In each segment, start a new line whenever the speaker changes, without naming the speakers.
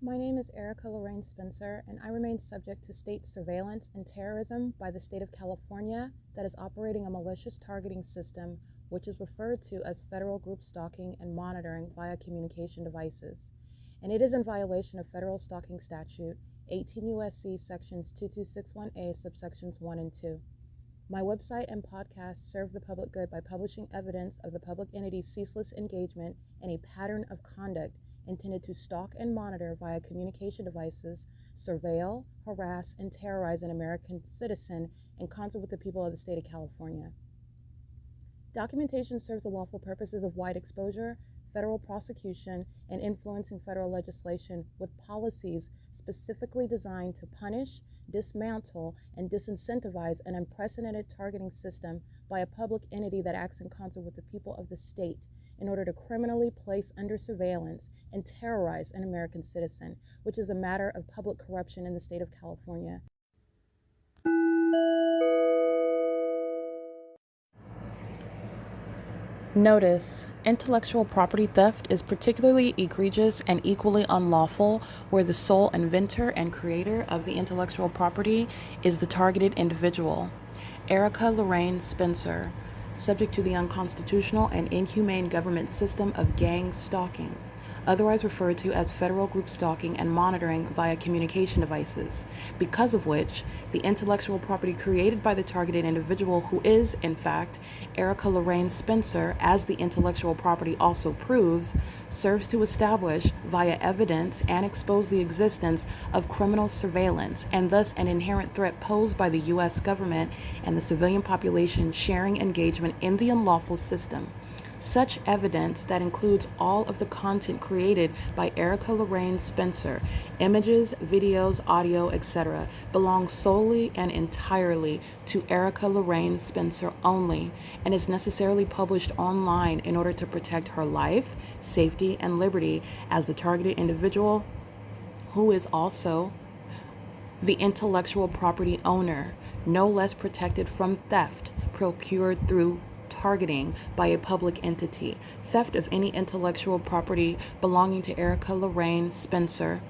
My name is Erica Lorraine Spencer, and I remain subject to state surveillance and terrorism by the state of California that is operating a malicious targeting system, which is referred to as federal group stalking and monitoring via communication devices. And it is in violation of federal stalking statute 18 U.S.C. sections 2261A subsections 1 and 2. My website and podcast serve the public good by publishing evidence of the public entity's ceaseless engagement in a pattern of conduct intended to stalk and monitor via communication devices, surveil, harass, and terrorize an American citizen in concert with the people of the state of California. Documentation serves the lawful purposes of wide exposure, federal prosecution, and influencing federal legislation with policies specifically designed to punish, dismantle, and disincentivize an unprecedented targeting system by a public entity that acts in concert with the people of the state in order to criminally place under surveillance and terrorize an American citizen, which is a matter of public corruption in the state of California. Notice: intellectual property theft is particularly egregious and equally unlawful where the sole inventor and creator of the intellectual property is the targeted individual. Erica Lorraine Spencer, subject to the unconstitutional and inhumane government system of gang stalking, otherwise referred to as federal group stalking and monitoring via communication devices, because of which the intellectual property created by the targeted individual, who is, in fact, Erica Lorraine Spencer, as the intellectual property also proves, serves to establish via evidence and expose the existence of criminal surveillance and thus an inherent threat posed by the U.S. government and the civilian population sharing engagement in the unlawful system. Such evidence, that includes all of the content created by Erica Lorraine Spencer, images, videos, audio, etc., belongs solely and entirely to Erica Lorraine Spencer only and is necessarily published online in order to protect her life, safety, and liberty as the targeted individual, who is also the intellectual property owner, no less protected from theft procured through targeting by a public entity. Theft of any intellectual property belonging to Erica Lorraine Spencer,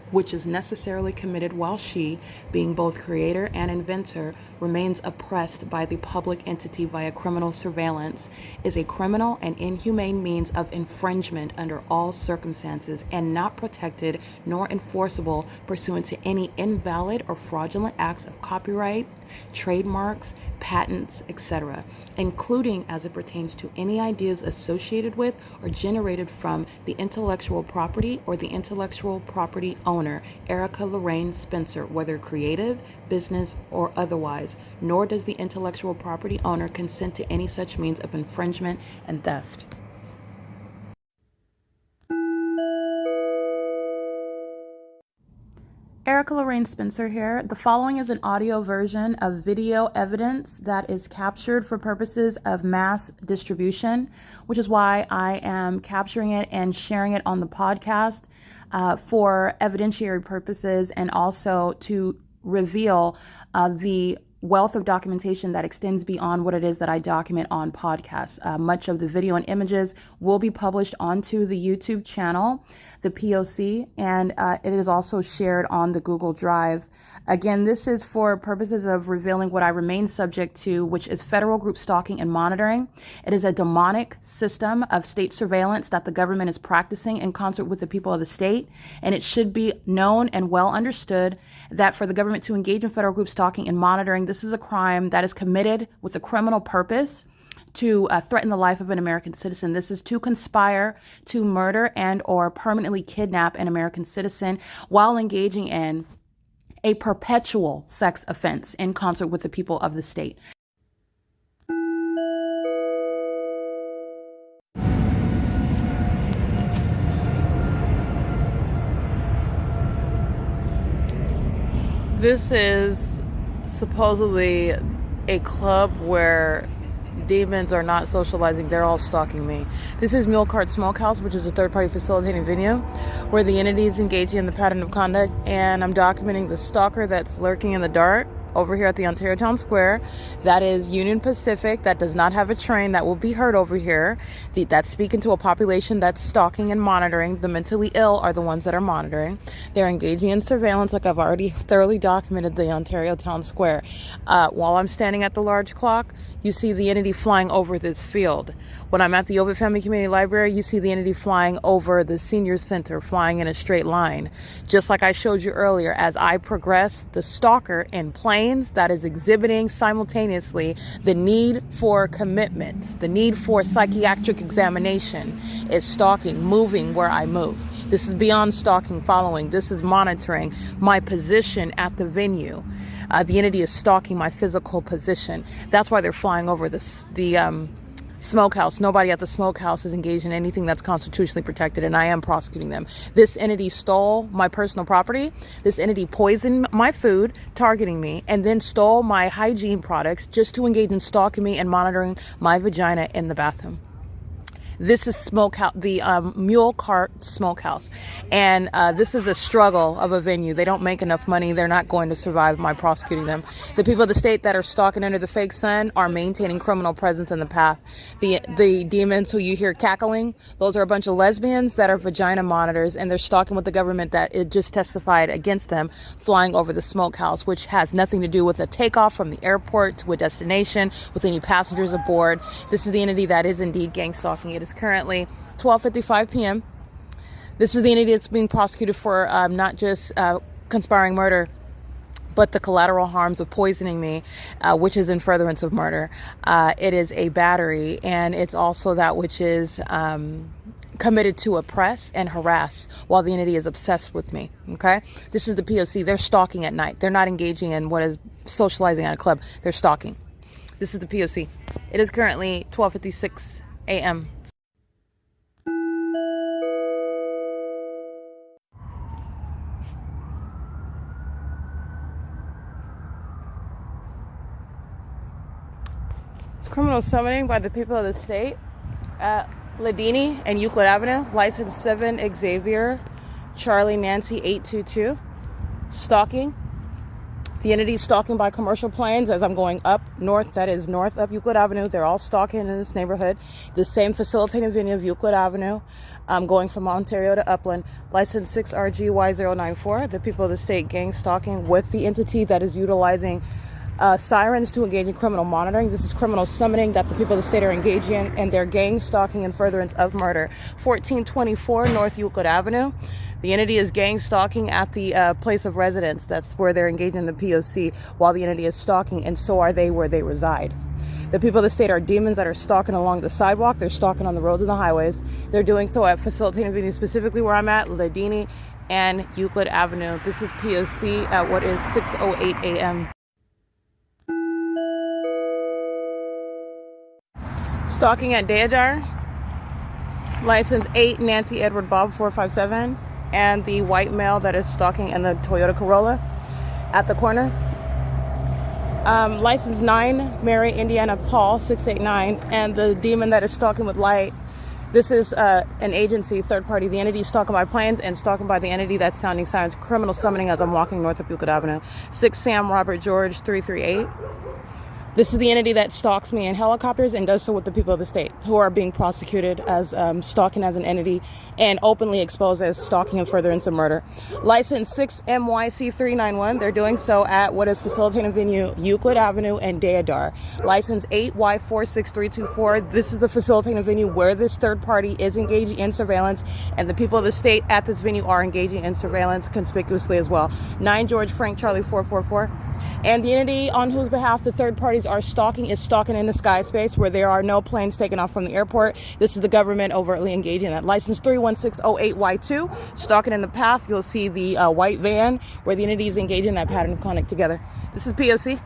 which is necessarily committed while she, being both creator and inventor, remains oppressed by the public entity via criminal surveillance, is a criminal and inhumane means of infringement under all circumstances and not protected nor enforceable pursuant to any invalid or fraudulent acts of copyright, trademarks, patents, etc., including as it pertains to any ideas associated with or generated from the intellectual property or the intellectual property owner, Erica Lorraine Spencer, whether creative, business, or otherwise, nor does the intellectual property owner consent to any such means of infringement and theft. Erica Lorraine Spencer here. The following is an audio version of video evidence that is captured for purposes of mass distribution, which is why I am capturing it and sharing it on the podcast for evidentiary purposes and also to reveal the wealth of documentation that extends beyond what it is that I document on podcasts. Much of the video and images will be published onto the YouTube channel, the P.O.C, and it is also shared on the Google Drive. Again, this is for purposes of revealing what I remain subject to, which is federal group stalking and monitoring. It is a demonic system of state surveillance that the government is practicing in concert with the people of the state, and it should be known and well understood that for the government to engage in federal group stalking and monitoring, this is a crime that is committed with a criminal purpose to threaten the life of an American citizen. This is to conspire to murder and or permanently kidnap an American citizen while engaging in a perpetual sex offense in concert with the people of the state. This is supposedly a club where demons are not socializing, they're all stalking me. This is Mule Cart Smokehouse, which is a third-party facilitating venue where the entity is engaging in the pattern of conduct, and I'm documenting the stalker that's lurking in the dark over here at the Ontario Town Square. That is Union Pacific. That does not have a train. That will be heard over here. That's speaking to a population that's stalking and monitoring. The mentally ill are the ones that are monitoring. They're engaging in surveillance, like I've already thoroughly documented the Ontario Town Square. While I'm standing at the large clock, you see the entity flying over this field. When I'm at the Ovid Family Community Library, you see the entity flying over the senior center, flying in a straight line. Just like I showed you earlier, as I progress, the stalker in planes that is exhibiting simultaneously the need for commitment, the need for psychiatric examination, is stalking, moving where I move. This is beyond stalking, following. This is monitoring my position at the venue. The entity is stalking my physical position. That's why they're flying over the smokehouse. Nobody at the smokehouse is engaged in anything that's constitutionally protected, and I am prosecuting them. This entity stole my personal property. This entity poisoned my food, targeting me, and then stole my hygiene products just to engage in stalking me and monitoring my vagina in the bathroom. This is smokehouse, the Mule Cart Smokehouse. And this is a struggle of a venue. They don't make enough money. They're not going to survive my prosecuting them. The people of the state that are stalking under the fake sun are maintaining criminal presence in the path. The demons who you hear cackling, those are a bunch of lesbians that are vagina monitors, and they're stalking with the government that it just testified against them, flying over the smokehouse, which has nothing to do with a takeoff from the airport to a destination with any passengers aboard. This is the entity that is indeed gang stalking. It is currently 12:55 p.m. This is the entity that's being prosecuted for not just conspiring murder, but the collateral harms of poisoning me, which is in furtherance of murder. It is a battery, and it's also that which is committed to oppress and harass while the entity is obsessed with me. Okay, this is the P.O.C. They're stalking at night. They're not engaging in what is socializing at a club. They're stalking. This is the P.O.C. It is currently 12:56 a.m. Criminal summoning by the people of the state at Ladini and Euclid Avenue, license 7 Xavier Charlie Nancy 822. Stalking. The entity stalking by commercial planes as I'm going up north, that is north up Euclid Avenue. They're all stalking in this neighborhood. The same facilitating venue of Euclid Avenue. I'm going from Ontario to Upland. License 6RGY094. The people of the state gang stalking with the entity that is utilizing sirens to engage in criminal monitoring. This is criminal summoning that the people of the state are engaging in, and they're gang stalking in furtherance of murder. 1424 North Euclid Avenue. The entity is gang stalking at the place of residence. That's where they're engaging in the P.O.C. while the entity is stalking, and so are they where they reside. The people of the state are demons that are stalking along the sidewalk. They're stalking on the roads and the highways. They're doing so at facilitating venues, specifically where I'm at, Ladini and Euclid Avenue. This is P.O.C. at what is 6:08 a.m. Stalking at Deodar, license 8 Nancy Edward Bob 457, and the white male that is stalking in the Toyota Corolla at the corner. License 9 Mary Indiana Paul 689, and the demon that is stalking with light. This is an agency, third party. The entity is stalking by planes and stalking by the entity that's sounding sirens. Criminal summoning as I'm walking north of Euclid Avenue. 6 Sam Robert George 338. This is the entity that stalks me in helicopters and does so with the people of the state who are being prosecuted as stalking as an entity and openly exposed as stalking and furtherance of murder. License 6 MYC 391. They're doing so at what is facilitating venue Euclid Avenue and Deodar. License 8 Y46324. This is the facilitating venue where this third party is engaging in surveillance, and the people of the state at this venue are engaging in surveillance conspicuously as well. 9 George Frank Charlie 444. And the entity on whose behalf the third parties are stalking is stalking in the sky space where there are no planes taking off from the airport. This is the government overtly engaging at license 31608Y2. Stalking in the path, you'll see the white van where the entity is engaging in that pattern of conduct together. This is P.O.C.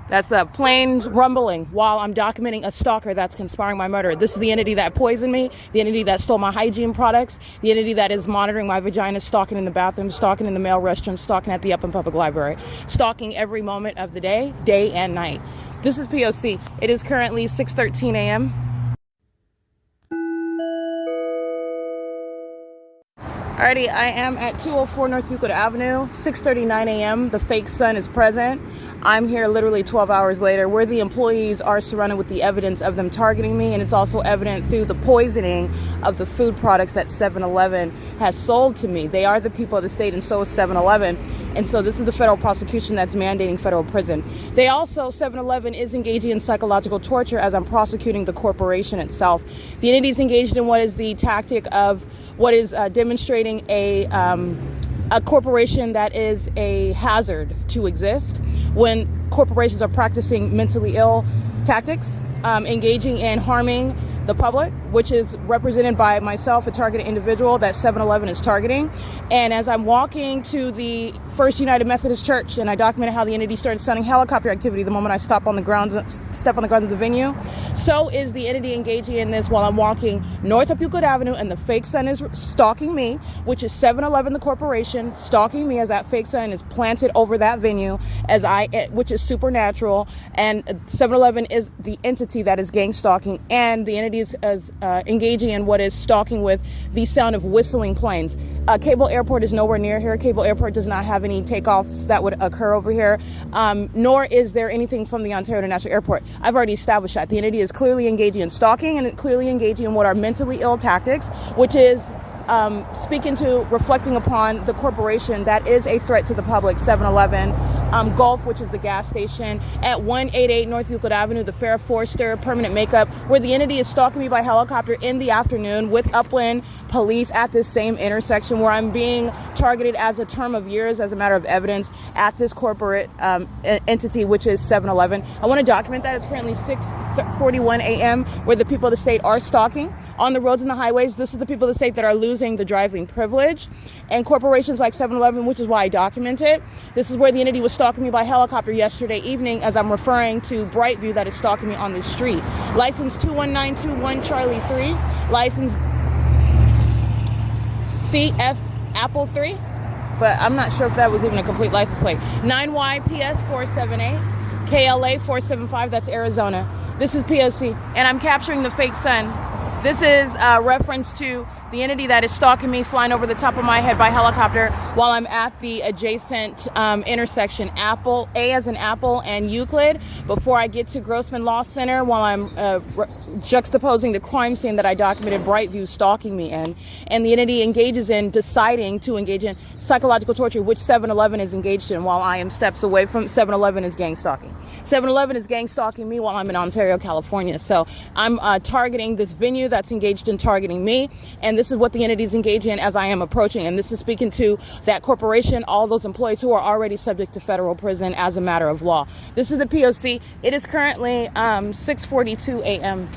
That's planes rumbling while I'm documenting a stalker that's conspiring my murder. This is the entity that poisoned me, the entity that stole my hygiene products, the entity that is monitoring my vagina, stalking in the bathroom, stalking in the male restroom, stalking at the Upland Public Library, stalking every moment of the day and night. This is P.O.C. It is currently 6:13 a.m. Alrighty, I am at 204 North Euclid Avenue, 6:39 a.m. The fake sun is present. I'm here literally 12 hours later, where the employees are surrounded with the evidence of them targeting me, and it's also evident through the poisoning of the food products that 7-Eleven has sold to me. They are the people of the state, and so is 7-Eleven. And so this is the federal prosecution that's mandating federal prison. They also, 7-Eleven is engaging in psychological torture as I'm prosecuting the corporation itself. The entity is engaged in what is the tactic of what is demonstrating a corporation that is a hazard to exist when corporations are practicing mentally ill tactics, engaging in harming the public, which is represented by myself, a targeted individual that 7-Eleven is targeting. And as I'm walking to the First United Methodist Church, and I documented how the entity started sending helicopter activity the moment I step on the grounds of the venue, so is the entity engaging in this while I'm walking north up Euclid Avenue, and the fake sun is stalking me, which is 7-Eleven, the corporation, stalking me as that fake sun is planted over that venue, which is supernatural, and 7-Eleven is the entity that is gang stalking, and the entity is engaging in what is stalking with the sound of whistling planes. Cable Airport is nowhere near here. Cable Airport does not have any takeoffs that would occur over here, nor is there anything from the Ontario International Airport. I've already established that. The entity is clearly engaging in stalking and clearly engaging in what are mentally ill tactics, which is reflecting upon the corporation that is a threat to the public, 7-Eleven, Gulf, which is the gas station, at 188 North Euclid Avenue, the Farrah Forster Permanent Makeup, where the entity is stalking me by helicopter in the afternoon with UPLAND police at this same intersection, where I'm being targeted as a term of years as a matter of evidence at this corporate entity, which is 7-Eleven. I want to document that. It's currently 6:41 a.m. where the people of the state are stalking on the roads and the highways. This is the people of the state that are losing the driving privilege, and corporations like 7-Eleven, which is why I document it. This is where the entity was stalking me by helicopter yesterday evening as I'm referring to Brightview that is stalking me on this street. License 21921 Charlie 3, license CF Apple 3, but I'm not sure if that was even a complete license plate. 9YPS 478, KLA 475, that's Arizona. This is P.O.C, and I'm capturing the fake sun. This is a reference to the entity that is stalking me, flying over the top of my head by helicopter while I'm at the adjacent intersection, A as in Apple and Euclid, before I get to Grossman Law Center, while I'm juxtaposing the crime scene that I documented Brightview stalking me in. And the entity engages in deciding to engage in psychological torture, which 7-Eleven is engaged in, while I am steps away from 7-Eleven is gang stalking. 7-Eleven is gang stalking me while I'm in Ontario, California. So I'm targeting this venue that's engaged in targeting me, and this is what the entity is engaging in as I am approaching. And this is speaking to that corporation, all those employees who are already subject to federal prison as a matter of law. This is the P.O.C. It is currently 6:42 a.m.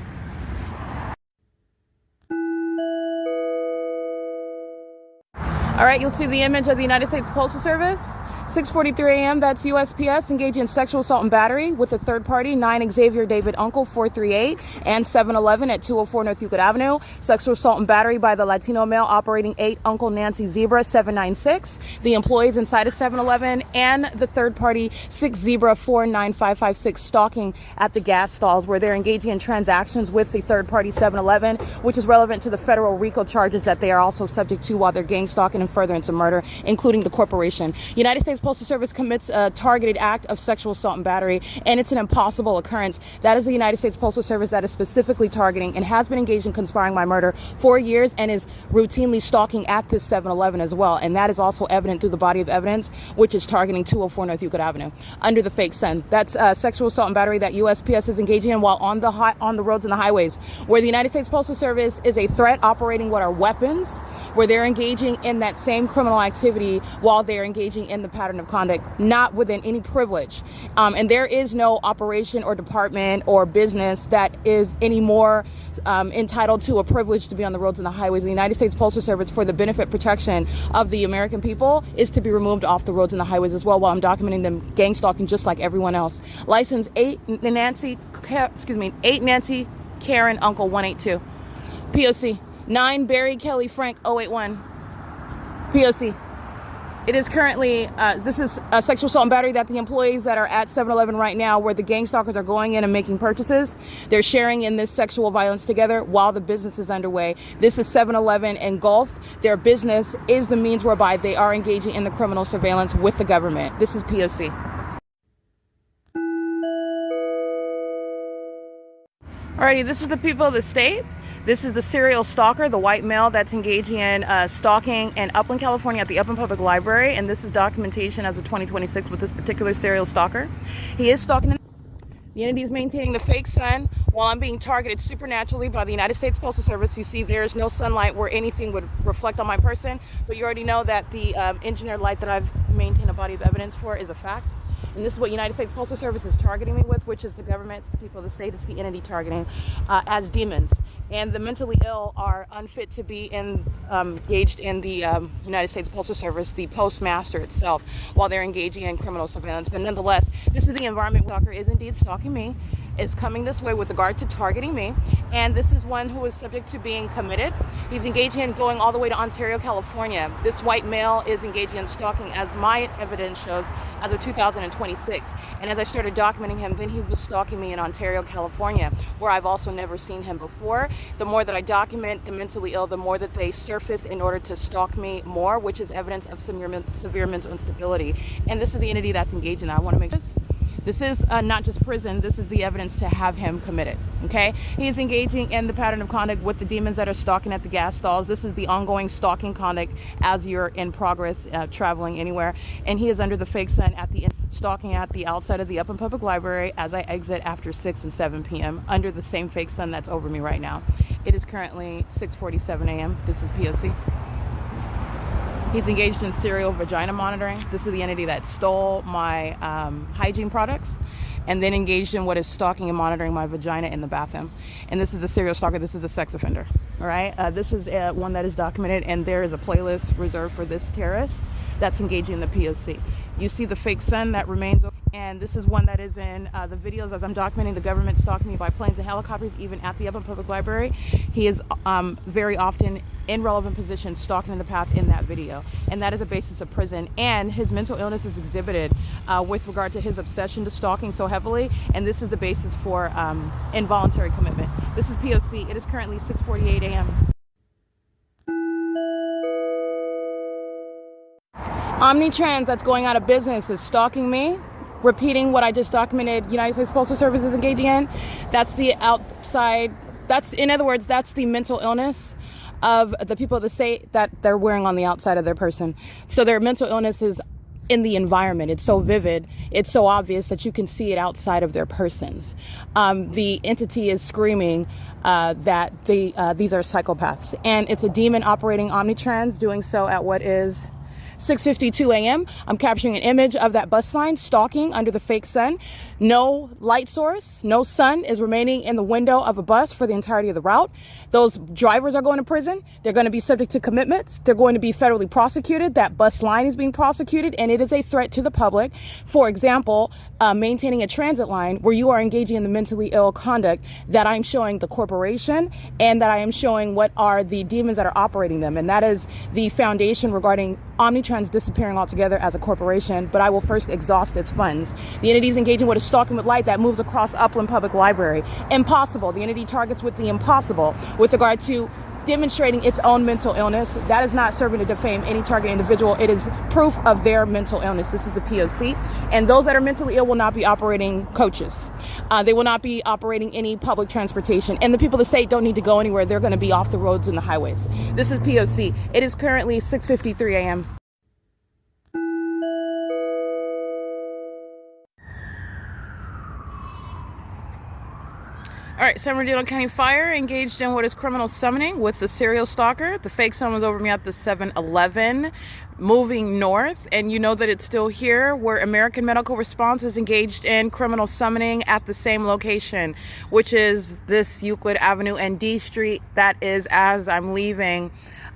All right, you'll see the image of the United States Postal Service. 6:43 a.m., that's USPS engaging in sexual assault and battery with a third party, 9 Xavier David Uncle 438 and 7-Eleven at 204 North Euclid Avenue. Sexual assault and battery by the Latino male operating 8 Uncle Nancy Zebra 796. The employees inside of 7-Eleven and the third party 6 Zebra 49556 stalking at the gas stalls, where they're engaging in transactions with the third party 7-Eleven, which is relevant to the federal RICO charges that they are also subject to while they're gang stalking and furtherance of murder, including the corporation. United States Postal Service commits a targeted act of sexual assault and battery, and it's an impossible occurrence. That is the United States Postal Service that is specifically targeting and has been engaged in conspiring my murder for years and is routinely stalking at this 7-Eleven as well. And that is also evident through the body of evidence, which is targeting 204 North Euclid Avenue under the fake sun. That's sexual assault and battery that USPS is engaging in while on the roads and the highways, where the United States Postal Service is a threat operating what are weapons, where they're engaging in that same criminal activity while they're engaging in the pattern of conduct, not within any privilege. And there is no operation or department or business that is any more entitled to a privilege to be on the roads and the highways. The United States Postal Service, for the benefit protection of the American people, is to be removed off the roads and the highways as well, while I'm documenting them gang stalking just like everyone else. License 8 Nancy Karen Uncle 182. P.O.C. 9 Barry Kelly Frank 081. P.O.C. It is currently, this is a sexual assault and battery that the employees that are at 7-Eleven right now, where the gang stalkers are going in and making purchases, they're sharing in this sexual violence together while the business is underway. This is 7-Eleven and Gulf. Their business is the means whereby they are engaging in the criminal surveillance with the government. This is P.O.C. Alrighty, this is the people of the state. This is the serial stalker, the white male that's engaging in stalking in Upland, California at the Upland Public Library. And this is documentation as of 2026 with this particular serial stalker. He is stalking. The entity is maintaining the fake sun while I'm being targeted supernaturally by the United States Postal Service. You see there's no sunlight where anything would reflect on my person, but you already know that the engineered light that I've maintained a body of evidence for is a fact. And this is what United States Postal Service is targeting me with, which is the government, it's the people of the state, it's the entity targeting as demons. And the mentally ill are unfit to be engaged in the United States Postal Service, the postmaster itself, while they're engaging in criminal surveillance. But nonetheless, this is the environment. Stalker is indeed stalking me, is coming this way with regard to targeting me. And this is one who is subject to being committed. He's engaging in going all the way to Ontario, California. This white male is engaging in stalking, as my evidence shows, as of 2026. And as I started documenting him, then he was stalking me in Ontario, California, where I've also never seen him before. The more that I document the mentally ill, the more that they surface in order to stalk me more, which is evidence of severe mental instability. And this is the entity that's engaging. I want to make this is not just prison, this is the evidence to have him committed, okay? He is engaging in the pattern of conduct with the demons that are stalking at the gas stalls. This is the ongoing stalking conduct as you're in progress, traveling anywhere. And he is under the fake sun at the end, stalking at the outside of the Upland Public Library as I exit after 6 and 7 p.m. under the same fake sun that's over me right now. It is currently 6:47 a.m. This is P.O.C. He's engaged in serial vagina monitoring. This is the entity that stole my hygiene products and then engaged in what is stalking and monitoring my vagina in the bathroom. And this is a serial stalker. This is a sex offender. All right. This is one that is documented, and there is a playlist reserved for this terrorist that's engaging in the P.O.C. You see the fake sun that remains. And this is one that is in the videos as I'm documenting the government stalking me by planes and helicopters, even at the Upland Public Library. He is very often in relevant positions stalking in the path in that video. And that is a basis of prison. And his mental illness is exhibited with regard to his obsession to stalking so heavily. And this is the basis for involuntary commitment. This is P.O.C. It is currently 6:48 a.m. Omnitrans that's going out of business is stalking me, repeating what I just documented United States Postal Service is engaging in. That's the outside, that's, in other words, that's the mental illness of the people of the state that they're wearing on the outside of their person. So their mental illness is in the environment. It's so vivid, it's so obvious that you can see it outside of their persons. The entity is screaming that these are psychopaths. And it's a demon operating Omnitrans, doing so at what is 6:52 a.m. I'm capturing an image of that bus line stalking under the fake sun. No light source, no sun is remaining in the window of a bus for the entirety of the route. Those drivers are going to prison. They're going to be subject to commitments. They're going to be federally prosecuted. That bus line is being prosecuted, and it is a threat to the public. For example, maintaining a transit line where you are engaging in the mentally ill conduct that I'm showing the corporation, and that I am showing what are the demons that are operating them. And that is the foundation regarding Omnitrans disappearing altogether as a corporation, but I will first exhaust its funds. The entity is engaging with a stalking with light that moves across Upland Public Library. Impossible. The entity targets with the impossible with regard to demonstrating its own mental illness. That is not serving to defame any target individual. It is proof of their mental illness. This is the P.O.C. And those that are mentally ill will not be operating coaches. They will not be operating any public transportation. And the people of the state don't need to go anywhere. They're going to be off the roads and the highways. This is P.O.C. It is currently 6:53 a.m. All right, San Bernardino County Fire engaged in what is criminal summoning with the serial stalker. The fake sun was over me at the 7-Eleven, moving north, and you know that it's still here, where American Medical Response is engaged in criminal summoning at the same location, which is this Euclid Avenue and D Street. That is as I'm leaving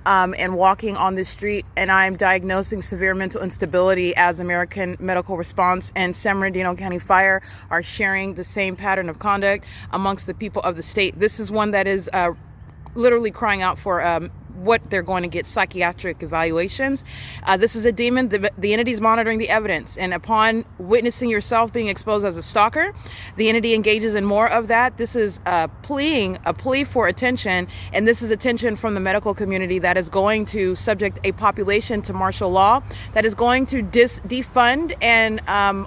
and walking on the street, and I'm diagnosing severe mental instability as American Medical Response and San Bernardino County Fire are sharing the same pattern of conduct amongst the people of the state. This is one that is literally crying out for what they're going to get, psychiatric evaluations. This is a demon. The entity is monitoring the evidence, and upon witnessing yourself being exposed as a stalker, the entity engages in more of that. This is a plea for attention, and this is attention from the medical community that is going to subject a population to martial law, that is going to defund and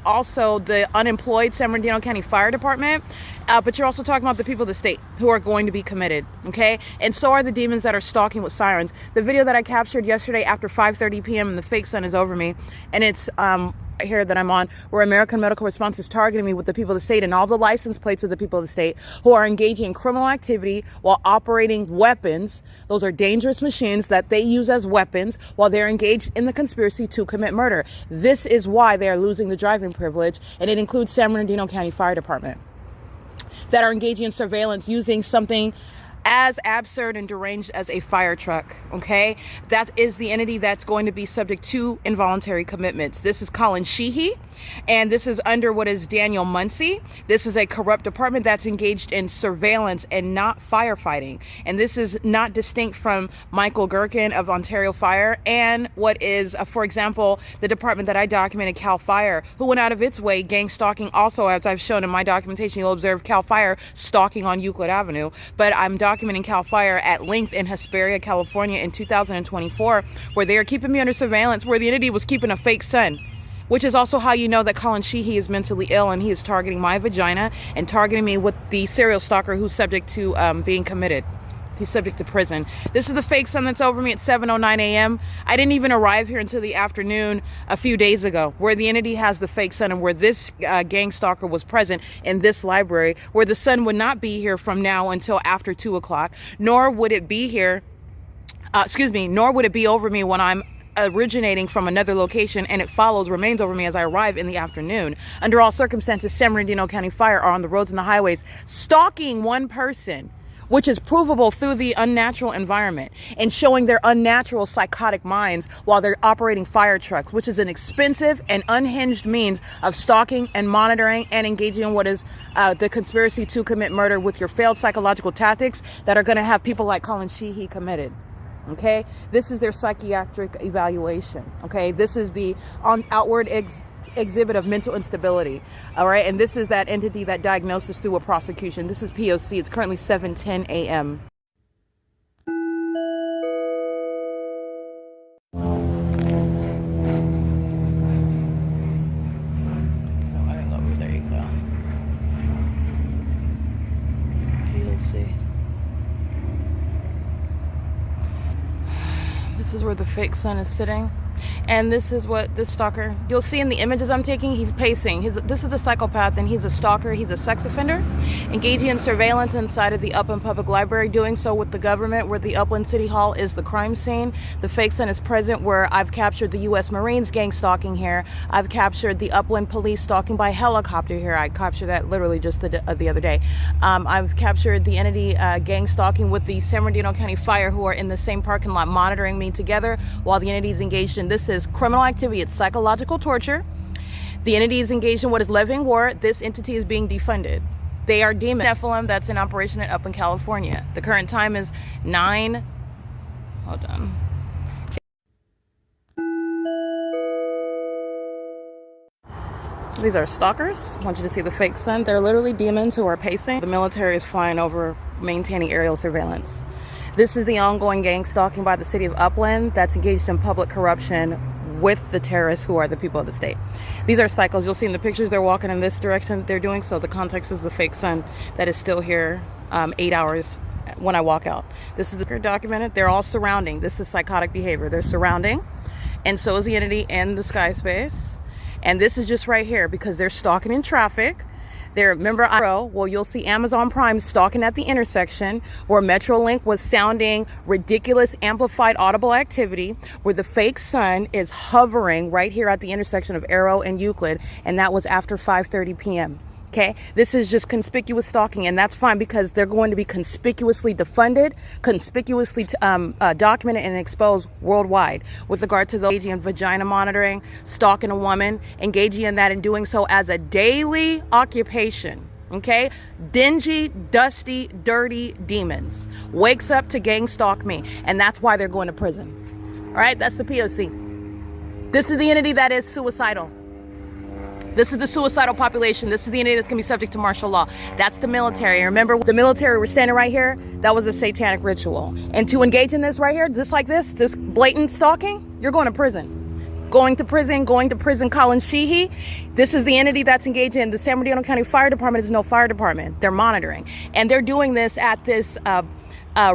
also the unemployed San Bernardino County Fire Department. But you're also talking about the people of the state who are going to be committed, okay? And so are the demons that are stalking with sirens. The video that I captured yesterday after 5:30 p.m. and the fake sun is over me, and it's right here that I'm on, where American Medical Response is targeting me with the people of the state and all the license plates of the people of the state who are engaging in criminal activity while operating weapons. Those are dangerous machines that they use as weapons while they're engaged in the conspiracy to commit murder. This is why they are losing the driving privilege, and it includes San Bernardino County Fire Department, that are engaging in surveillance using something as absurd and deranged as a fire truck, okay? That is the entity that's going to be subject to involuntary commitments. This is COLLIN SHEEHY, and this is under what is Daniel Muncie. This is a corrupt department that's engaged in surveillance and not firefighting. And this is not distinct from Michael GERKEN of Ontario Fire and what is, for example, the department that I documented, CAL FIRE, who went out of its way gang stalking. Also, as I've shown in my documentation, you'll observe CAL FIRE stalking on Euclid Avenue. But I'm documenting CAL FIRE at length in Hesperia, California in 2024, where they are keeping me under surveillance, where the entity was keeping a fake son, which is also how you know that COLLIN SHEEHY is mentally ill, and he is targeting my vagina and targeting me with the serial stalker who's subject to being committed. He's subject to prison. This is the fake sun that's over me at 7:09 a.m. I didn't even arrive here until the afternoon a few days ago, where the entity has the fake sun and where this gang stalker was present in this library, where the sun would not be here from now until after 2 o'clock, nor would it be here, nor would it be over me when I'm originating from another location, and it remains over me as I arrive in the afternoon. Under all circumstances, San Bernardino County Fire are on the roads and the highways stalking one person, which is provable through the unnatural environment and showing their unnatural psychotic minds while they're operating fire trucks, which is an expensive and unhinged means of stalking and monitoring and engaging in what is the conspiracy to commit murder with your failed psychological tactics that are going to have people like COLLIN SHEEHY committed. Okay, this is their psychiatric evaluation. Okay, this is the outward exhibit of mental instability. All right, and this is that entity that diagnosis through a prosecution. This is P.O.C. It's currently 7:10 a.m. There you go. P.O.C. This is where the fake sun is sitting. And this is what this stalker, you'll see in the images I'm taking, he's pacing. This is a psychopath, and he's a stalker. He's a sex offender, engaging in surveillance inside of the Upland Public Library, doing so with the government, where the Upland City Hall is the crime scene. The fake sun is present, where I've captured the U.S. Marines gang stalking here. I've captured the Upland Police stalking by helicopter here. I captured that literally just the other day. I've captured the entity gang stalking with the San Bernardino County Fire, who are in the same parking lot monitoring me together while the entity is engaged in. This is criminal activity. It's psychological torture. The entity is engaged in what is living war. This entity is being defunded. They are demon Nephilim that's in operation up in California. The current time is 9. Hold on. These are stalkers. I want you to see the fake sun. They're literally demons who are pacing. The military is flying over, maintaining aerial surveillance. This is the ongoing gang stalking by the city of Upland that's engaged in public corruption with the terrorists who are the people of the state. These are cycles. You'll see in the pictures they're walking in this direction. They're doing so. The context is the fake sun that is still here 8 hours when I walk out. This is the documented. They're all surrounding. This is psychotic behavior. They're surrounding, and so is the entity in the sky space. And this is just right here because they're stalking in traffic. There, remember, well, you'll see Amazon Prime stalking at the intersection where Metrolink was sounding ridiculous, amplified, audible activity, where the fake sun is hovering right here at the intersection of Arrow and Euclid, and that was after 5:30 p.m. Okay, this is just conspicuous stalking, and that's fine because they're going to be conspicuously defunded, conspicuously documented and exposed worldwide with regard to the engaging in vagina monitoring, stalking a woman, engaging in that and doing so as a daily occupation. Okay? Dingy, dusty, dirty demons. Wakes up to gang stalk me. And that's why they're going to prison. All right? That's the P.O.C. This is the entity that is suicidal. This is the suicidal population. This is the entity that's going to be subject to martial law. That's the military. Remember, the military were standing right here. That was a satanic ritual. And to engage in this right here, just like this blatant stalking, you're going to prison. Going to prison, COLLIN, SHEEHY. This is the entity that's engaged in. The San Bernardino County Fire Department is no fire department. They're monitoring. And they're doing this at this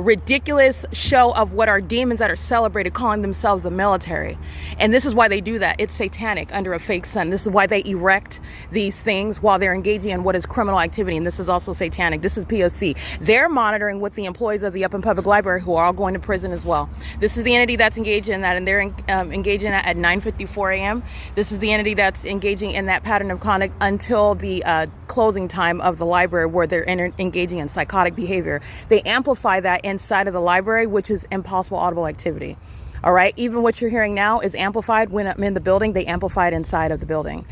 ridiculous show of what are demons that are celebrated, calling themselves the military. And this is why they do that. It's satanic under a fake sun. This is why they erect these things while they're engaging in what is criminal activity. And this is also satanic. This is P.O.C. They're monitoring with the employees of the Upland Public Library, who are all going to prison as well. This is the entity that's engaged in that, and they're engaging in that at 9:54 a.m. This is the entity that's engaging in that pattern of conduct until the closing time of the library, where they're engaging in psychotic behavior. They amplify that inside of the library, which is impossible audible activity. All right. Even what you're hearing now is amplified when I'm in the building. They amplify it inside of the building,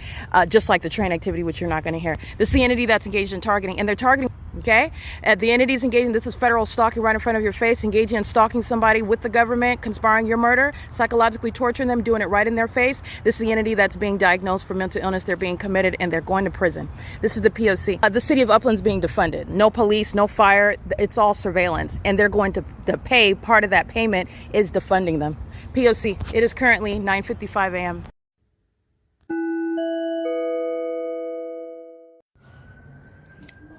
just like the train activity, which you're not going to hear. This is the entity that's engaged in targeting, and they're targeting. Okay. The entities engaging. This is federal stalking right in front of your face, engaging in stalking somebody with the government, conspiring your murder, psychologically torturing them, doing it right in their face. This is the entity that's being diagnosed for mental illness. They're being committed, and they're going to prison. This is the P.O.C. The city of Upland's being defunded. No police, no fire. It's all surveillance, and they're going to pay. Part of that payment is defunding them. P.O.C. It is currently 9:55 a.m.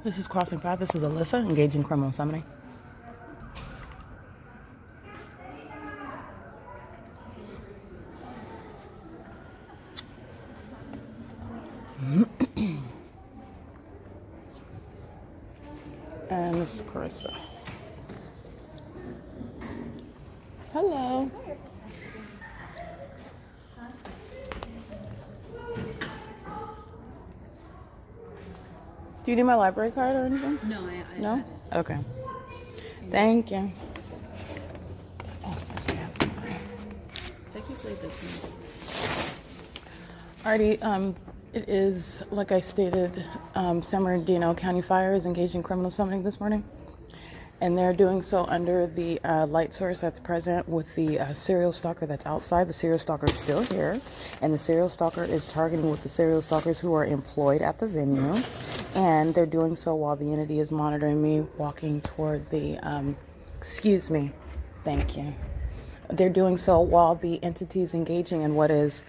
This is Crossing Path. This is Alyssa, engaged in criminal summoning. And this is Carissa. Hello. Do you need my library card or anything?
No, I
No? Okay. Thank you. Oh,
technically this
alrighty, it is, like I stated, San Bernardino County Fire is engaged in criminal summoning this morning. And they're doing so under the light source that's present with the serial stalker that's outside. The serial stalker is still here. And the serial stalker is targeting with the serial stalkers who are employed at the venue. And they're doing so while the entity is monitoring me walking toward the, excuse me, thank you. They're doing so while the entity is engaging in what is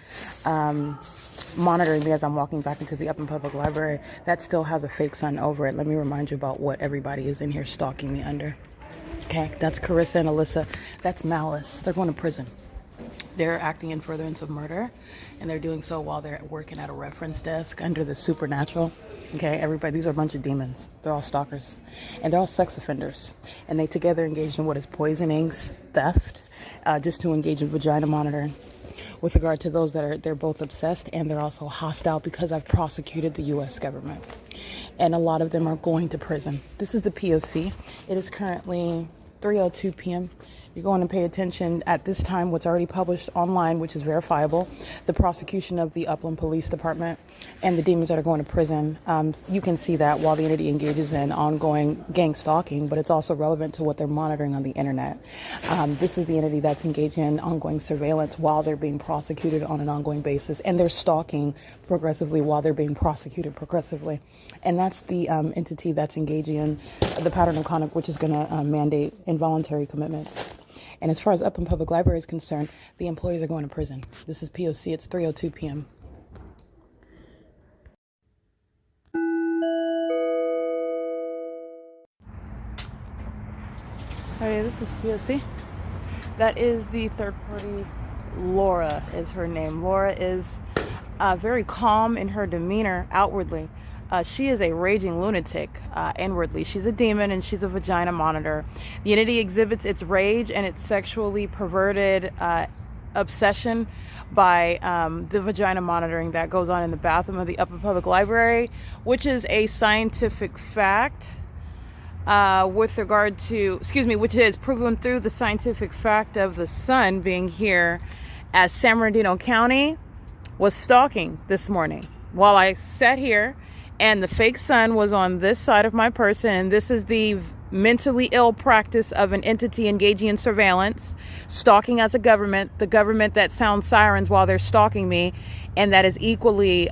monitoring me as I'm walking back into the Upland Public Library. That still has a fake sun over it. Let me remind you about what everybody is in here stalking me under. Okay, that's Carissa and Alyssa. That's malice. They're going to prison. They're acting in furtherance of murder, and they're doing so while they're working at a reference desk under the supernatural. Okay, everybody, these are a bunch of demons. They're all stalkers, and they're all sex offenders, and they together engage in what is poisoning, theft, just to engage in vagina monitoring. With regard to those they're both obsessed, and they're also hostile because I've prosecuted the U.S. government, and a lot of them are going to prison. This is the P.O.C. It is currently 3:02 p.m. You're going to pay attention at this time what's already published online, which is verifiable, the prosecution of the Upland Police Department and the demons that are going to prison. You can see that while the entity engages in ongoing gang stalking, but it's also relevant to what they're monitoring on the internet. This is the entity that's engaged in ongoing surveillance while they're being prosecuted on an ongoing basis, and they're stalking progressively while they're being prosecuted progressively. And that's the entity that's engaging in the pattern of conduct, which is going to mandate involuntary commitment. And as far as Upland Public Library is concerned, the employees are going to prison. This is P.O.C. It's 3:02 p.m. Okay, this is P.O.C. That is the third party. Laura is her name. Laura is very calm in her demeanor outwardly. She is a raging lunatic inwardly. She's a demon, and she's a vagina monitor. The entity exhibits its rage and its sexually perverted obsession by the vagina monitoring that goes on in the bathroom of the Upland Public Library, which is a scientific fact with regard to, which is proven through the scientific fact of the sun being here as San Bernardino County was stalking this morning while I sat here And the fake sun was on this side of my person. And this is the mentally ill practice of an entity engaging in surveillance, stalking as a government, the government that sounds sirens while they're stalking me, and that is equally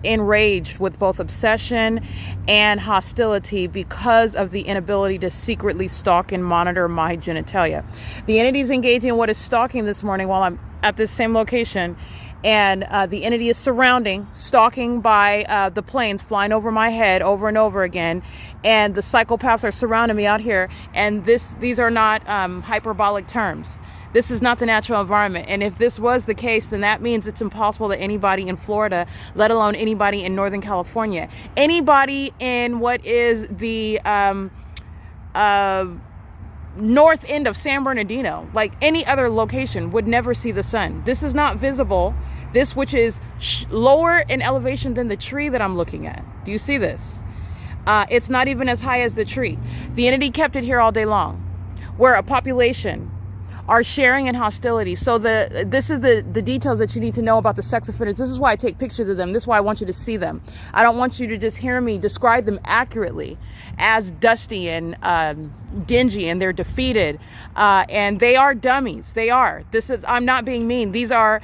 enraged with both obsession and hostility because of the inability to secretly stalk and monitor my genitalia. The entity is engaging in what is stalking this morning while I'm at this same location. And the entity is surrounding, stalking by the planes flying over my head over and over again. And the psychopaths are surrounding me out here. And these are not hyperbolic terms. This is not the natural environment. And if this was the case, then that means it's impossible that anybody in Florida, let alone anybody in Northern California, anybody in what is the north end of San Bernardino, like any other location, would never see the sun. This is not visible. This, which is lower in elevation than the tree that I'm looking at. Do you see this? It's not even as high as the tree. The entity kept it here all day long, where a population are sharing in hostility. So this is the details that you need to know about the sex offenders. This is why I take pictures of them. This is why I want you to see them. I don't want you to just hear me describe them accurately as dusty and dingy, and they're defeated. And they are dummies. They are. I'm not being mean. These are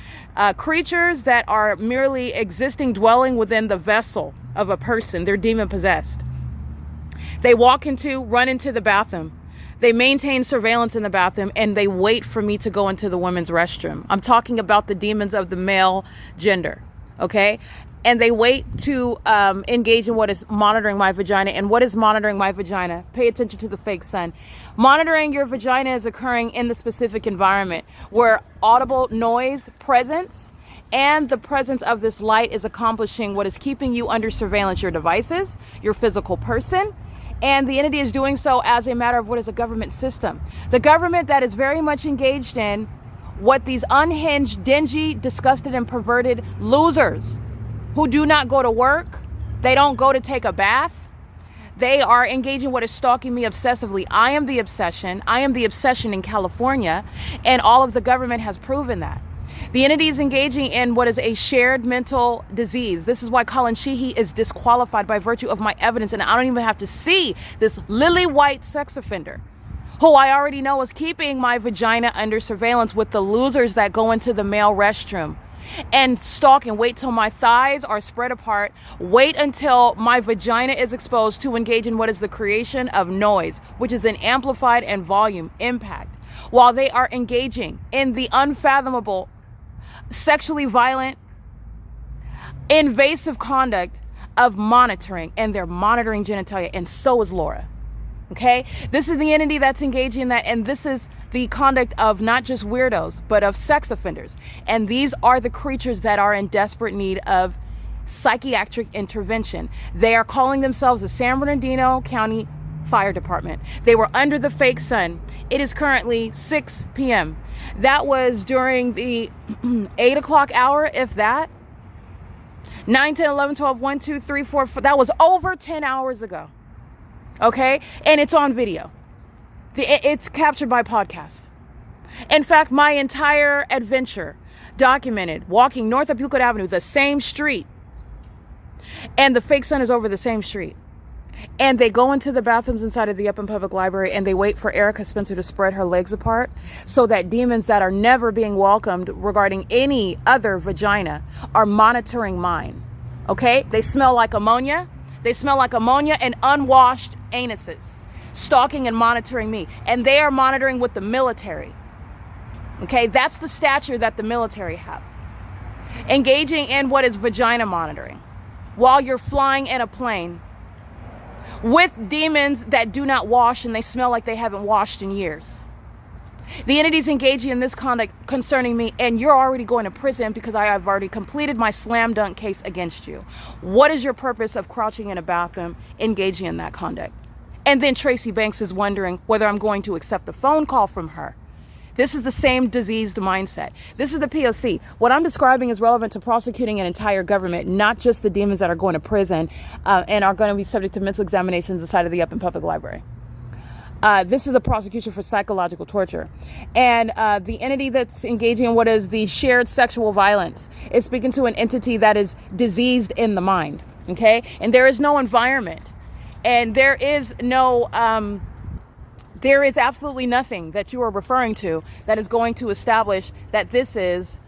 creatures that are merely existing, dwelling within the vessel of a person. They're demon possessed. They run into the bathroom. They maintain surveillance in the bathroom, and they wait for me to go into the women's restroom. I'm talking about the demons of the male gender, okay? And they wait to engage in what is monitoring my vagina. And what is monitoring my vagina? Pay attention to the fake sun. Monitoring your vagina is occurring in the specific environment where audible noise presence and the presence of this light is accomplishing what is keeping you under surveillance, your devices, your physical person. And the entity is doing so as a matter of what is a government system. The government that is very much engaged in what these unhinged, dingy, disgusted, and perverted losers who do not go to work, they don't go to take a bath, they are engaging what is stalking me obsessively. I am the obsession. I am the obsession in California, and all of the government has proven that. The entity is engaging in what is a shared mental disease. This is why COLLIN SHEEHY is disqualified by virtue of my evidence, and I don't even have to see this lily white sex offender who I already know is keeping my vagina under surveillance with the losers that go into the male restroom and stalk and wait till my thighs are spread apart, wait until my vagina is exposed to engage in what is the creation of noise, which is an amplified and volume impact, while they are engaging in the unfathomable sexually violent, invasive conduct of monitoring, and they're monitoring genitalia, and so is Laura. Okay? This is the entity that's engaging in that, and this is the conduct of not just weirdos, but of sex offenders. And these are the creatures that are in desperate need of psychiatric intervention. They are calling themselves the San Bernardino County Fire Department. They were under the fake sun. It is currently 6 p.m. That was during the 8 o'clock hour, if that. 9, 10, 11, 12, 1, 2, 3, 4, 5. That was over 10 hours ago. Okay? And it's on video. It's captured by podcast. In fact, my entire adventure documented walking north of Euclid Avenue, the same street. And the fake sun is over the same street. And they go into the bathrooms inside of the Upland Public Library, and they wait for Erica Spencer to spread her legs apart so that demons that are never being welcomed regarding any other vagina are monitoring mine. Okay? They smell like ammonia. They smell like ammonia and unwashed anuses, stalking and monitoring me. And they are monitoring with the military. Okay? That's the stature that the military have. Engaging in what is vagina monitoring while you're flying in a plane with demons that do not wash, and they smell like they haven't washed in years. The entity's engaging in this conduct concerning me, and you're already going to prison because I have already completed my slam dunk case against you. What is your purpose of crouching in a bathroom, engaging in that conduct? And then Tracy Banks is wondering whether I'm going to accept a phone call from her. This is the same diseased mindset. This is the P.O.C. What I'm describing is relevant to prosecuting an entire government, not just the demons that are going to prison and are going to be subject to mental examinations inside of the Upland Public Library. This is a prosecution for psychological torture. And the entity that's engaging in what is the shared sexual violence is speaking to an entity that is diseased in the mind. Okay? And there is no environment. And there is absolutely nothing that you are referring to that is going to establish that this is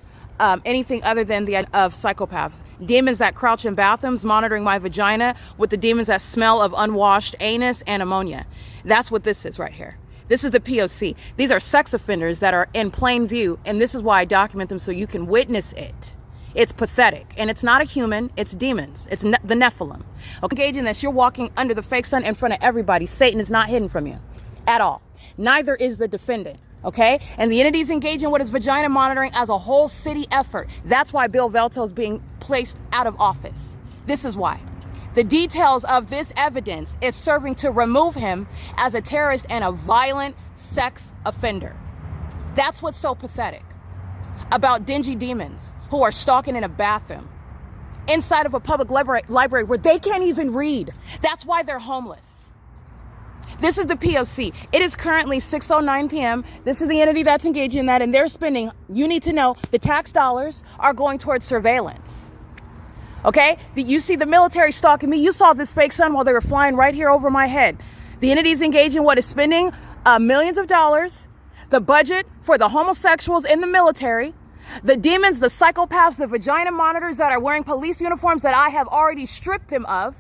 anything other than the of psychopaths. Demons that crouch in bathrooms monitoring my vagina with the demons that smell of unwashed anus and ammonia. That's what this is right here. This is the P.O.C. These are sex offenders that are in plain view, and this is why I document them so you can witness it. It's pathetic, and it's not a human, it's demons. It's the Nephilim. Okay, engaging this, you're walking under the fake sun in front of everybody. Satan is not hidden from you at all. Neither is the defendant. Okay, and the entity's engaging what is vagina monitoring as a whole city effort. That's why Bill Velto is being placed out of office. This is why. The details of this evidence is serving to remove him as a terrorist and a violent sex offender. That's what's so pathetic about dingy demons who are stalking in a bathroom inside of a public library where they can't even read. That's why they're homeless. This is the P.O.C. It is currently 6:09 p.m. This is the entity that's engaging in that, and they're spending, you need to know, the tax dollars are going towards surveillance. Okay? You see the military stalking me. You saw this fake sun while they were flying right here over my head. The entity's engaging what is spending millions of dollars, the budget for the homosexuals in the military, the demons, the psychopaths, the vagina monitors that are wearing police uniforms that I have already stripped them of,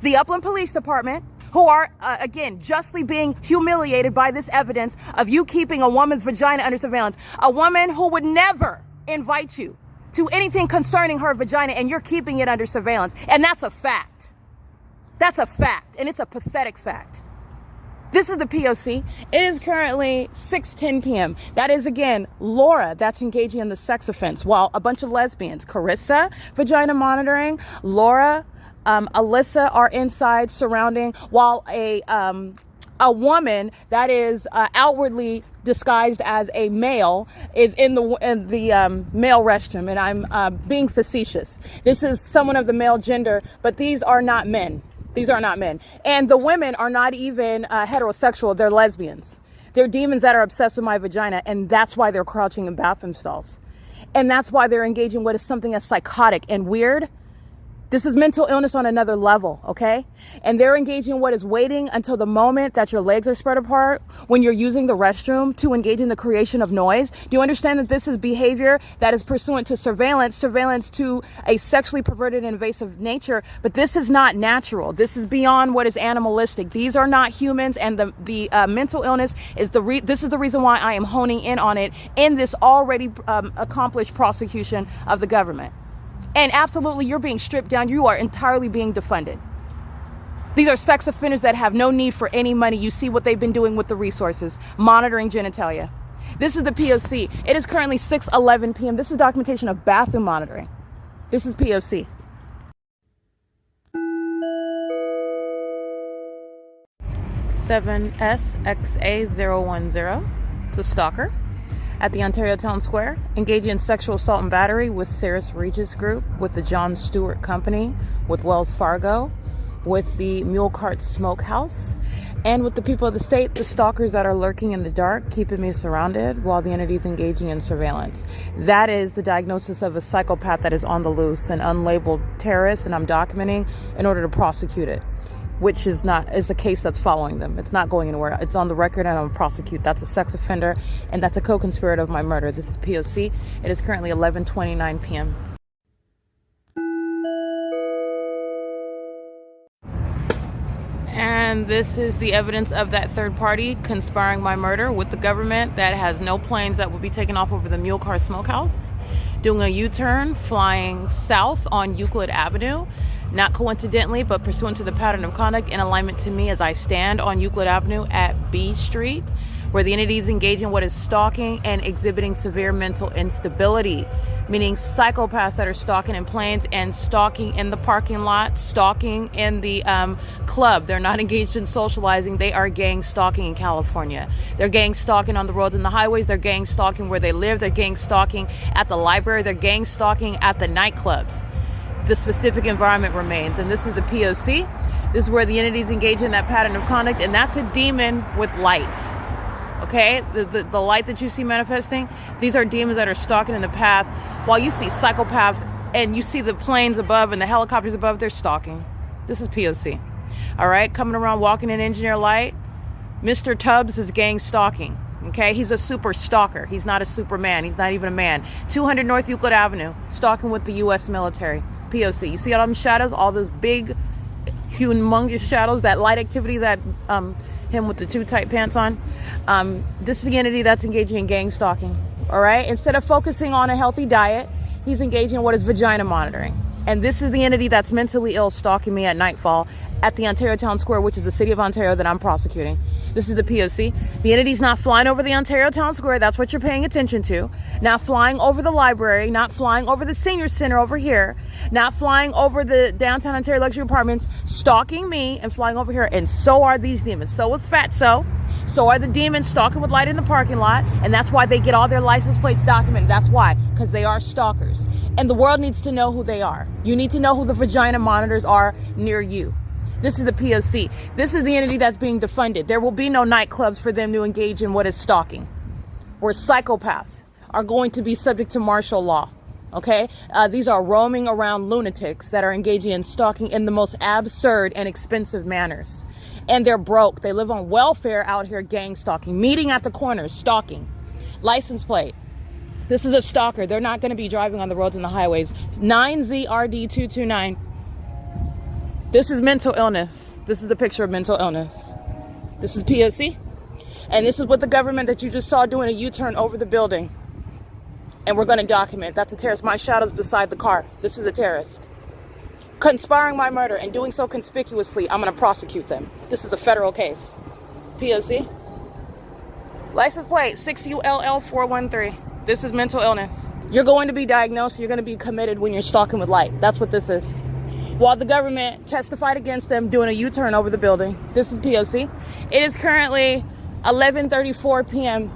the Upland Police Department, who are, again, justly being humiliated by this evidence of you keeping a woman's vagina under surveillance. A woman who would never invite you to anything concerning her vagina, and you're keeping it under surveillance. And that's a fact. That's a fact, and it's a pathetic fact. This is the P.O.C. It is currently 6:10 p.m. That is, again, Laura that's engaging in the sex offense, while a bunch of lesbians, Carissa, vagina monitoring, Laura, Alyssa are inside surrounding, while a woman that is outwardly disguised as a male is in the male restroom, and I'm being facetious. This is someone of the male gender, but these are not men. These are not men. And the women are not even heterosexual. They're lesbians. They're demons that are obsessed with my vagina, and that's why they're crouching in bathroom stalls. And that's why they're engaging what is something as psychotic and weird. This is mental illness on another level, okay? And they're engaging what is waiting until the moment that your legs are spread apart when you're using the restroom to engage in the creation of noise. Do you understand that this is behavior that is pursuant to surveillance to a sexually perverted and invasive nature? But this is not natural. This is beyond what is animalistic. These are not humans, and the mental illness is this is the reason why I am honing in on it in this already accomplished prosecution of the government. And absolutely, you're being stripped down. You are entirely being defunded. These are sex offenders that have no need for any money. You see what they've been doing with the resources, monitoring genitalia. This is the P.O.C. It is currently 6:11 p.m. This is documentation of bathroom monitoring. This is P.O.C. (7SXA010). It's a stalker at the Ontario Town Square, engaging in sexual assault and battery with Sarah's Regis Group, with the John Stewart Company, with Wells Fargo, with the Mule Cart Smokehouse, and with the people of the state, the stalkers that are lurking in the dark, keeping me surrounded while the entity's engaging in surveillance. That is the diagnosis of a psychopath that is on the loose, an unlabeled terrorist, and I'm documenting in order to prosecute it, which is a case that's following them. It's not going anywhere. It's on the record, and I'm going to prosecute. That's a sex offender, and that's a co-conspirator of my murder. This is P.O.C. It is currently 11:29 p.m. And this is the evidence of that third party conspiring my murder with the government that has no planes that will be taken off over the Mule Car Smokehouse, doing a U-turn, flying south on Euclid Avenue, not coincidentally, but pursuant to the pattern of conduct in alignment to me as I stand on Euclid Avenue at B Street, where the entity is engaging what is stalking and exhibiting severe mental instability, meaning psychopaths that are stalking in planes and stalking in the parking lot, stalking in the club. They're not engaged in socializing. They are gang stalking in California. They're gang stalking on the roads and the highways. They're gang stalking where they live. They're gang stalking at the library. They're gang stalking at the nightclubs. The specific environment remains, and this is the P.O.C. This is where the entities engage in that pattern of conduct, and that's a demon with light. Okay, the light that you see manifesting, these are demons that are stalking in the path, while you see psychopaths and you see the planes above and the helicopters above, they're stalking. This is P.O.C. All right, coming around walking in engineer light. Mr. Tubbs is gang stalking. Okay, he's a super stalker. He's not a superman. He's not even a man. 200 North Euclid Avenue, stalking with the U.S. military. P.O.C. You see all them shadows, all those big, humongous shadows, that light activity that him with the too tight pants on. This is the entity that's engaging in gang stalking. All right, instead of focusing on a healthy diet, he's engaging in what is vagina monitoring. And this is the entity that's mentally ill stalking me at nightfall at the Ontario Town Square, which is the city of Ontario that I'm prosecuting. This is the P.O.C. The entity's not flying over the Ontario Town Square. That's what you're paying attention to. Not flying over the library, not flying over the senior center over here, not flying over the downtown Ontario luxury apartments, stalking me and flying over here. And so are these demons. So is Fatso. So are the demons stalking with light in the parking lot. And that's why they get all their license plates documented. That's why, because they are stalkers. And the world needs to know who they are. You need to know who the vagina monitors are near you. This is the P.O.C. This is the entity that's being defunded. There will be no nightclubs for them to engage in what is stalking, where psychopaths are going to be subject to martial law. Okay? These are roaming around lunatics that are engaging in stalking in the most absurd and expensive manners. And they're broke. They live on welfare out here gang stalking, meeting at the corners, stalking. License plate. This is a stalker. They're not going to be driving on the roads and the highways. 9ZRD229. This is mental illness. This is a picture of mental illness. This is P.O.C. And this is what the government that you just saw doing a U-turn over the building. And we're going to document. That's a terrorist. My shadow's beside the car. This is a terrorist. Conspiring my murder and doing so conspicuously, I'm going to prosecute them. This is a federal case. P.O.C. License plate 6ULL413. This is mental illness. You're going to be diagnosed. You're going to be committed when you're stalking with light. That's what this is. While the government testified against them doing a U-turn over the building. This is P.O.C. It is currently 11:34 p.m.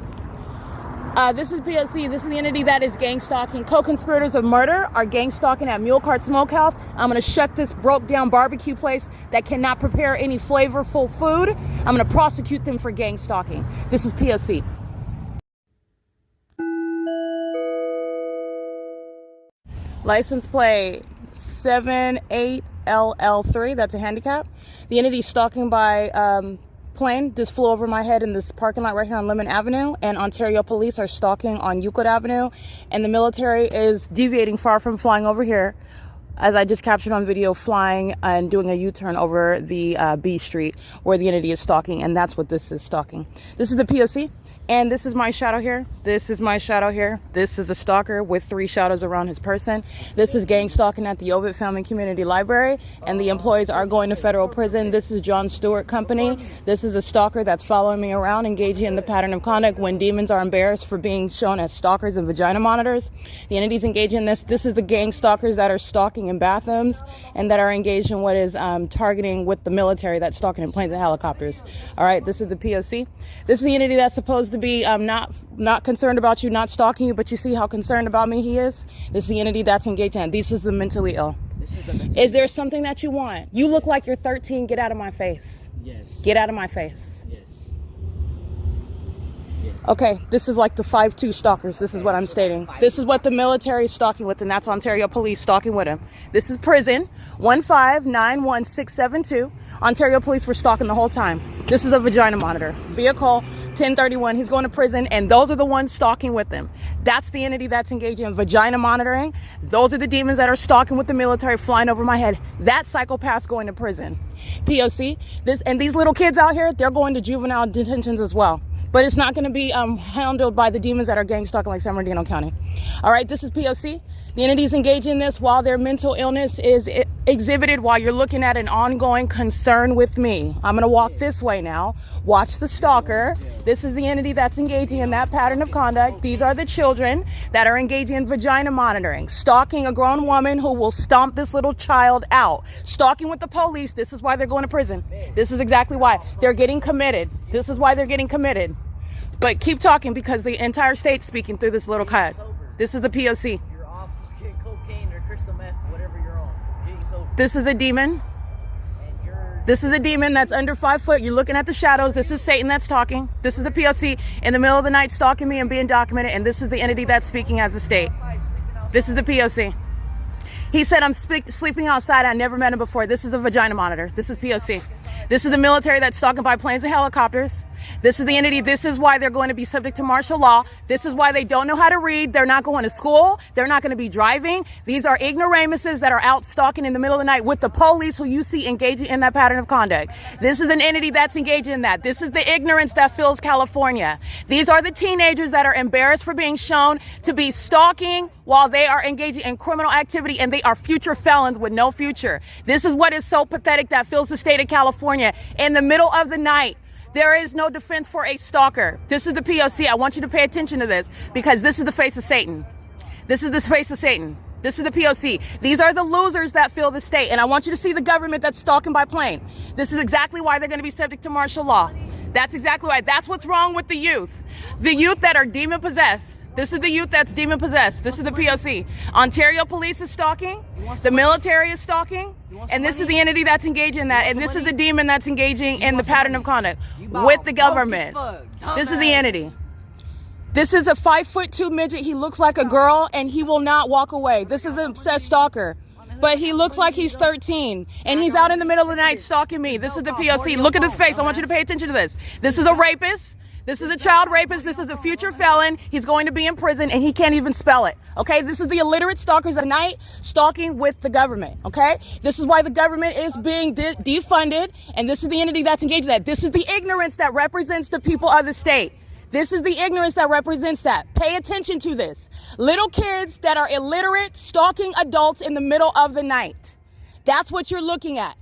This is P.O.C. This is the entity that is gang stalking. Co-conspirators of murder are gang stalking at Mule Cart Smokehouse. I'm going to shut this broke down barbecue place that cannot prepare any flavorful food. I'm going to prosecute them for gang stalking. This is P.O.C. License plate 78LL3. That's a handicap. The entity stalking by plane just flew over my head in this parking lot right here on Lemon Avenue, and Ontario police are stalking on Euclid Avenue, and the military is deviating far from flying over here, as I just captured on video, flying and doing a U-turn over the B Street where the entity is stalking, and that's what this is, stalking. This is the P.O.C. And this is my shadow here. This is my shadow here. This is a stalker with 3 shadows around his person. This is gang stalking at the Ovid Family Community Library, and the employees are going to federal prison. This is John Stewart Company. This is a stalker that's following me around, engaging in the pattern of conduct when demons are embarrassed for being shown as stalkers and vagina monitors. The entities engaging in this. This is the gang stalkers that are stalking in bathrooms and that are engaged in what is targeting with the military that's stalking in planes and helicopters. All right, this is the P.O.C. This is the entity that's supposed to be not concerned about you, not stalking you, but you see how concerned about me he is. This is the entity that's engaged in. This is the mentally ill. Is there something that you want? You look like you're 13. Get out of my face.
Yes.
Get out of my face.
Yes.
Okay, this is like the 5'2" stalkers. This is what I'm stating. This is what the military is stalking with, and that's Ontario police stalking with him. This is prison 1591672. Ontario police were stalking the whole time. This is a vagina monitor. Vehicle 1031. He's going to prison, and those are the ones stalking with him. That's the entity that's engaging in vagina monitoring. Those are the demons that are stalking with the military, flying over my head. That psychopath's going to prison. P.O.C. And these little kids out here, they're going to juvenile detentions as well. But it's not going to be handled by the demons that are gang stalking like San Bernardino County. All right, this is P.O.C. The entities engaging in this while their mental illness is exhibited, while you're looking at an ongoing concern with me. I'm going to walk this way now. Watch the stalker. This is the entity that's engaging in that pattern of conduct. These are the children that are engaging in vagina monitoring, stalking a grown woman who will stomp this little child out, stalking with the police. This is why they're going to prison. This is exactly why they're getting committed. This is why they're getting committed. But keep talking, because the entire state's speaking through this little cut. This is the P.O.C.
You're off cocaine or crystal meth, whatever you're on. Getting sober.
This is a demon. This is a demon that's under 5 foot. You're looking at the shadows. This is Satan that's talking. This is the P.O.C. in the middle of the night stalking me and being documented. And this is the entity that's speaking as the state. This is the P.O.C. He said, I'm sleeping outside. I never met him before. This is a vagina monitor. This is P.O.C. This is the military that's stalking by planes and helicopters. This is the entity. This is why they're going to be subject to martial law. This is why they don't know how to read. They're not going to school. They're not going to be driving. These are ignoramuses that are out stalking in the middle of the night with the police who you see engaging in that pattern of conduct. This is an entity that's engaging in that. This is the ignorance that fills California. These are the teenagers that are embarrassed for being shown to be stalking while they are engaging in criminal activity, and they are future felons with no future. This is what is so pathetic that fills the state of California in the middle of the night. There is no defense for a stalker. This is the P.O.C. I want you to pay attention to this because this is the face of Satan. This is the face of Satan. This is the P.O.C. These are the losers that fill the state. And I want you to see the government that's stalking by plane. This is exactly why they're going to be subject to martial law. That's exactly why. That's what's wrong with the youth. The youth that are demon possessed. This is the youth that's demon possessed. This is the P.O.C. Ontario police is stalking. The military is stalking. And this is the entity that's engaging in that. And this is the demon that's engaging in the pattern of conduct with the government. This is the entity. This is a 5'2" midget. He looks like a girl and he will not walk away. This is an obsessed stalker. But he looks like he's 13 and he's out in the middle of the night stalking me. This is the P.O.C. Look at his face. I want you to pay attention to this. This is a rapist. This is a child rapist. This is a future felon. He's going to be in prison and he can't even spell it. Okay. This is the illiterate stalkers at night stalking with the government. Okay. This is why the government is being defunded. And this is the entity that's engaged in that. This is the ignorance that represents the people of the state. This is the ignorance that represents that. Pay attention to this. Little kids that are illiterate stalking adults in the middle of the night. That's what you're looking at.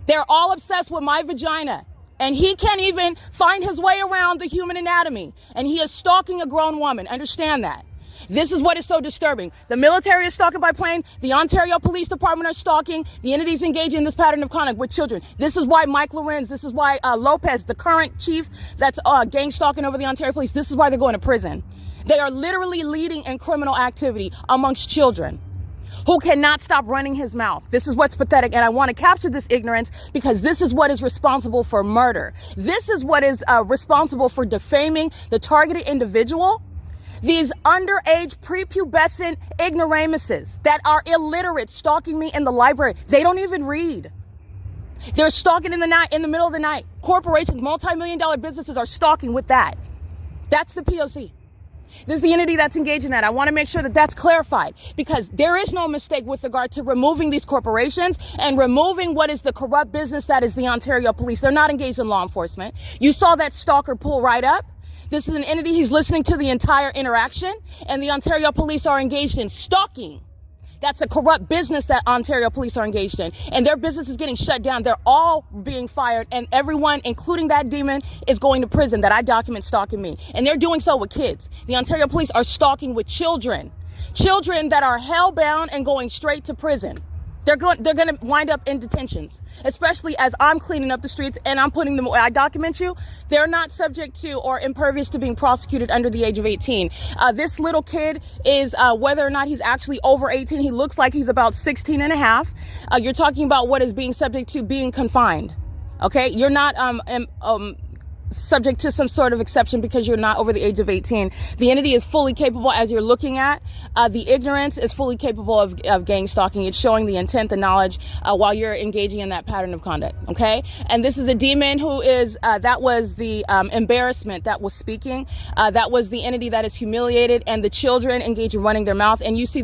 They're all obsessed with my vagina. And he can't even find his way around the human anatomy. And he is stalking a grown woman. Understand that. This is what is so disturbing. The military is stalking by plane. The Ontario Police Department are stalking. The entities engaging in this pattern of conduct with children. This is why Mike LORENZ, this is why Lopez, the current chief that's gang stalking over the Ontario Police, this is why they're going to prison. They are literally leading in criminal activity amongst children who cannot stop running his mouth. This is what's pathetic. And I want to capture this ignorance because this is what is responsible for murder. This is what is responsible for defaming the targeted individual. These underage, prepubescent ignoramuses that are illiterate stalking me in the library. They don't even read. They're stalking in the night, in the middle of the night. Corporations, multi-million-dollar businesses are stalking with that. That's the P.O.C. This is the entity that's engaged in that. I want to make sure that that's clarified because there is no mistake with regard to removing these corporations and removing what is the corrupt business that is the Ontario Police. They're not engaged in law enforcement. You saw that stalker pull right up. This is an entity. He's listening to the entire interaction, and the Ontario Police are engaged in stalking. That's a corrupt business that Ontario Police are engaged in, and their business is getting shut down. They're all being fired, and everyone, including that demon, is going to prison that I document stalking me. And they're doing so with kids. The Ontario Police are stalking with children that are hellbound and going straight to prison. They're going to wind up in detentions, especially as I'm cleaning up the streets and I'm putting them away. I document you. They're not subject to or impervious to being prosecuted under the age of 18. This little kid is, whether or not he's actually over 18, he looks like he's about 16 and a half. You're talking about what is being subject to being confined. Okay. You're not, subject to some sort of exception because you're not over the age of 18. The entity is fully capable, as you're looking at. The ignorance is fully capable of gang stalking. It's showing the intent, the knowledge, while you're engaging in that pattern of conduct. Okay. And this is a demon who is, that was the embarrassment that was speaking. That was the entity that is humiliated, and the children engage in running their mouth. And you see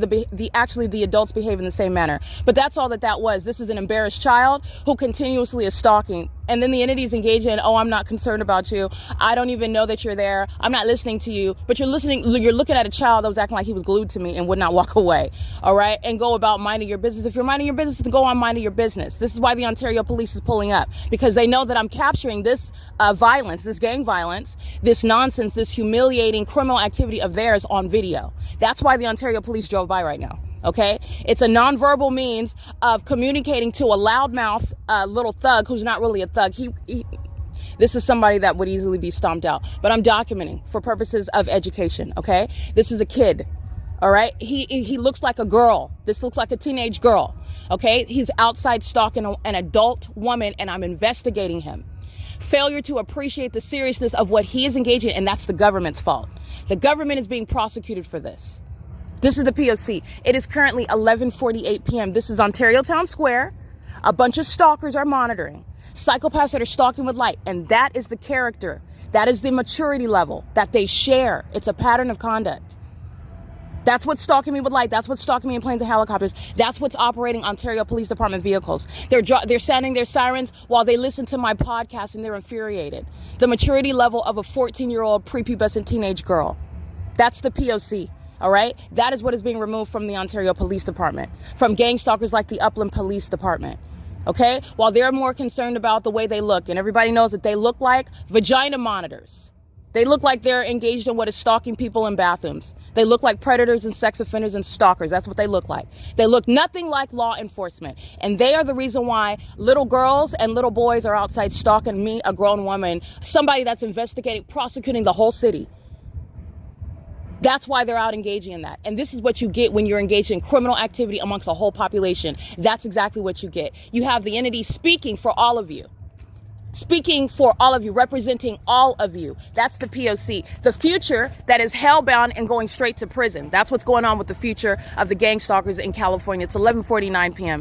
actually the adults behave in the same manner. But that's all that was. This is an embarrassed child who continuously is stalking. And then the entities engage in, oh, I'm not concerned about you. I don't even know that you're there. I'm not listening to you. But you're looking at a child that was acting like he was glued to me and would not walk away. All right. And go about minding your business. If you're minding your business, then go on minding your business. This is why the Ontario Police is pulling up, because they know that I'm capturing this violence, this gang violence, this nonsense, this humiliating criminal activity of theirs on video. That's why the Ontario Police drove by right now. Okay. It's a nonverbal means of communicating to a loudmouth little thug who's not really a thug. This is somebody that would easily be stomped out, but I'm documenting for purposes of education. Okay. This is a kid. All right. He looks like a girl. This looks like a teenage girl. Okay. He's outside stalking an adult woman, and I'm investigating him. Failure to appreciate the seriousness of what he is engaging in, and that's the government's fault. The government is being prosecuted for this. This is the P.O.C. It is currently 11:48 p.m. This is Ontario Town Square. A bunch of stalkers are monitoring. Psychopaths that are stalking with light. And that is the character. That is the maturity level that they share. It's a pattern of conduct. That's what's stalking me with light. That's what's stalking me in planes and helicopters. That's what's operating Ontario Police Department vehicles. They're sounding their sirens while they listen to my podcast and they're infuriated. The maturity level of a 14-year-old prepubescent teenage girl. That's the P.O.C. All right? That is what is being removed from the Ontario Police Department, from gang stalkers like the UPLAND Police Department. Okay? While they're more concerned about the way they look, and everybody knows that they look like vagina monitors. They look like they're engaged in what is stalking people in bathrooms. They look like predators and sex offenders and stalkers. That's what they look like. They look nothing like law enforcement. And they are the reason why little girls and little boys are outside stalking me, a grown woman, somebody that's investigating, prosecuting the whole city. That's why they're out engaging in that. And this is what you get when you're engaged in criminal activity amongst a whole population. That's exactly what you get. You have the entity speaking for all of you. Speaking for all of you, representing all of you. That's the P.O.C. The future that is hellbound and going straight to prison. That's what's going on with the future of the gang stalkers in California. It's 11:49 p.m.